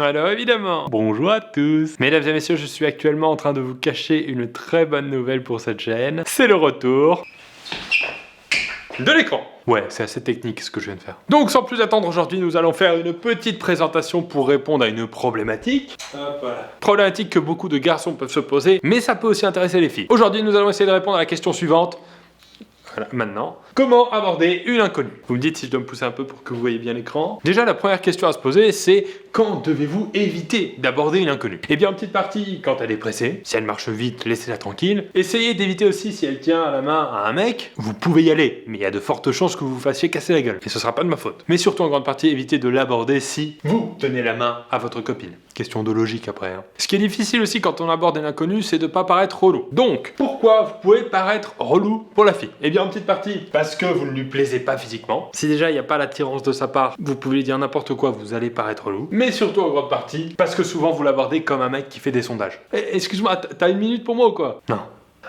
Alors évidemment, bonjour à tous. Mesdames et messieurs, je suis actuellement en train de vous cacher une très bonne nouvelle pour cette chaîne. C'est le retour de l'écran. Ouais, c'est assez technique ce que je viens de faire. Donc sans plus attendre, aujourd'hui nous allons faire une petite présentation pour répondre à une problématique. Hop, voilà. Problématique que beaucoup de garçons peuvent se poser, mais ça peut aussi intéresser les filles. Aujourd'hui nous allons essayer de répondre à la question suivante. Voilà, maintenant, comment aborder une inconnue? Vous me dites si je dois me pousser un peu pour que vous voyez bien l'écran. Déjà, la première question à se poser, c'est quand devez-vous éviter d'aborder une inconnue? Eh bien, en petite partie, quand elle est pressée. Si elle marche vite, laissez-la tranquille. Essayez d'éviter aussi si elle tient à la main à un mec. Vous pouvez y aller, mais il y a de fortes chances que vous vous fassiez casser la gueule. Et ce sera pas de ma faute. Mais surtout, en grande partie, évitez de l'aborder si vous tenez la main à votre copine. Question de logique après. Hein. Ce qui est difficile aussi quand on aborde une inconnue, c'est de pas paraître relou. Donc, pourquoi vous pouvez paraître relou pour la fille? Eh bien, en petite partie, parce que vous ne lui plaisez pas physiquement. Si déjà il n'y a pas l'attirance de sa part, vous pouvez lui dire n'importe quoi, vous allez paraître relou. Mais surtout en grande partie, parce que souvent vous l'abordez comme un mec qui fait des sondages. Excuse-moi, t'as une minute pour moi ou quoi? Non.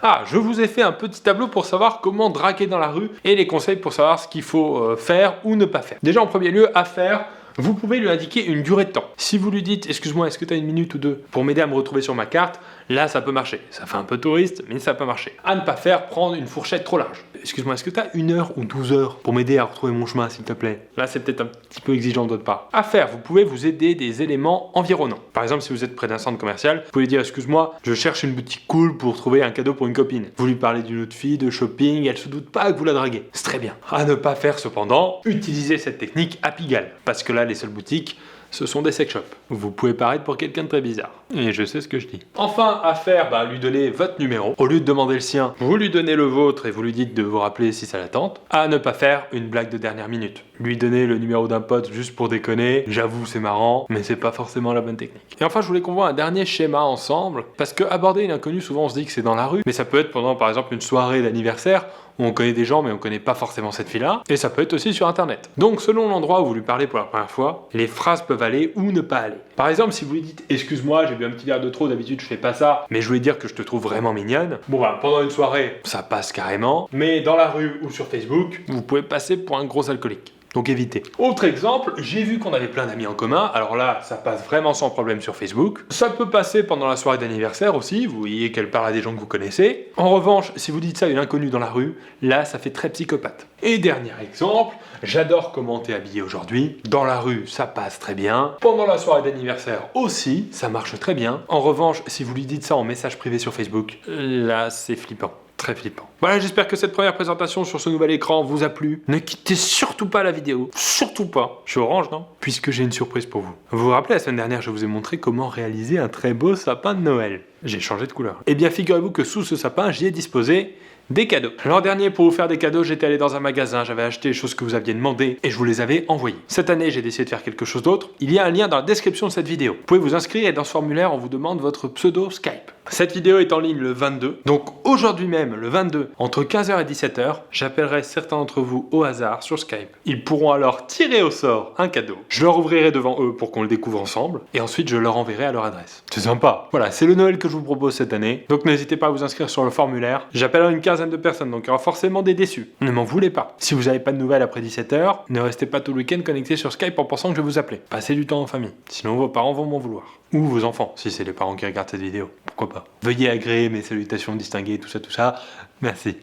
Ah, je vous ai fait un petit tableau pour savoir comment draguer dans la rue et les conseils pour savoir ce qu'il faut faire ou ne pas faire. Déjà en premier lieu, à faire, vous pouvez lui indiquer une durée de temps. Si vous lui dites, excuse-moi, est-ce que tu as une minute ou deux pour m'aider à me retrouver sur ma carte, là ça peut marcher. Ça fait un peu touriste, mais ça peut marcher. À ne pas faire, prendre une fourchette trop large. Excuse-moi, est-ce que tu as 1 heure ou 12 heures pour m'aider à retrouver mon chemin, s'il te plaît? Là, c'est peut-être un petit peu exigeant de votre part. À faire, vous pouvez vous aider des éléments environnants. Par exemple, si vous êtes près d'un centre commercial, vous pouvez dire, excuse-moi, je cherche une boutique cool pour trouver un cadeau pour une copine. Vous lui parlez d'une autre fille, de shopping, elle se doute pas que vous la draguez. C'est très bien. À ne pas faire cependant, utilisez cette technique à Pigalle. Parce que là, les seules boutiques, ce sont des sex shops. Vous pouvez paraître pour quelqu'un de très bizarre. Et je sais ce que je dis. Enfin, à faire, lui donner votre numéro. Au lieu de demander le sien, vous lui donnez le vôtre et vous lui dites de vous rappeler si ça l'attente. À ne pas faire une blague de dernière minute. Lui donner le numéro d'un pote juste pour déconner. J'avoue, c'est marrant, mais c'est pas forcément la bonne technique. Et enfin, je voulais qu'on voit un dernier schéma ensemble. Parce que aborder une inconnue, souvent on se dit que c'est dans la rue. Mais ça peut être pendant, par exemple, une soirée d'anniversaire où on connaît des gens mais on connaît pas forcément cette fille-là, et ça peut être aussi sur internet. Donc selon l'endroit où vous lui parlez pour la première fois, les phrases peuvent aller ou ne pas aller. Par exemple, si vous lui dites « Excuse-moi, j'ai bu un petit verre de trop, d'habitude je fais pas ça, mais je voulais dire que je te trouve vraiment mignonne », bon pendant une soirée, ça passe carrément, mais dans la rue ou sur Facebook, vous pouvez passer pour un gros alcoolique. Donc évitez. Autre exemple, j'ai vu qu'on avait plein d'amis en commun, alors là, ça passe vraiment sans problème sur Facebook. Ça peut passer pendant la soirée d'anniversaire aussi, vous voyez qu'elle parle à des gens que vous connaissez. En revanche, si vous dites ça à une inconnue dans la rue, là, ça fait très psychopathe. Et dernier exemple, j'adore comment t'es habillé aujourd'hui. Dans la rue, ça passe très bien. Pendant la soirée d'anniversaire aussi, ça marche très bien. En revanche, si vous lui dites ça en message privé sur Facebook, là, c'est flippant. Très flippant. Voilà, j'espère que cette première présentation sur ce nouvel écran vous a plu. Ne quittez surtout pas la vidéo. Surtout pas. Je suis orange, non? Puisque j'ai une surprise pour vous. Vous vous rappelez, la semaine dernière, je vous ai montré comment réaliser un très beau sapin de Noël. J'ai changé de couleur. Eh bien, figurez-vous que sous ce sapin, j'y ai disposé des cadeaux. L'an dernier, pour vous faire des cadeaux, j'étais allé dans un magasin, j'avais acheté les choses que vous aviez demandées et je vous les avais envoyées. Cette année, j'ai décidé de faire quelque chose d'autre. Il y a un lien dans la description de cette vidéo. Vous pouvez vous inscrire et dans ce formulaire, on vous demande votre pseudo Skype. Cette vidéo est en ligne le 22, donc aujourd'hui même, le 22, entre 15h et 17h, j'appellerai certains d'entre vous au hasard sur Skype. Ils pourront alors tirer au sort un cadeau. Je leur ouvrirai devant eux pour qu'on le découvre ensemble, et ensuite je leur enverrai à leur adresse. C'est sympa. Voilà, c'est le Noël que je vous propose cette année, donc n'hésitez pas à vous inscrire sur le formulaire. J'appellerai une quinzaine de personnes, donc il y aura forcément des déçus. Ne m'en voulez pas. Si vous n'avez pas de nouvelles après 17h, ne restez pas tout le week-end connectés sur Skype en pensant que je vais vous appeler. Passez du temps en famille, sinon vos parents vont m'en vouloir. Ou vos enfants, si c'est les parents qui regardent cette vidéo. Pourquoi pas. Veuillez agréer mes salutations distinguées, tout ça. Merci.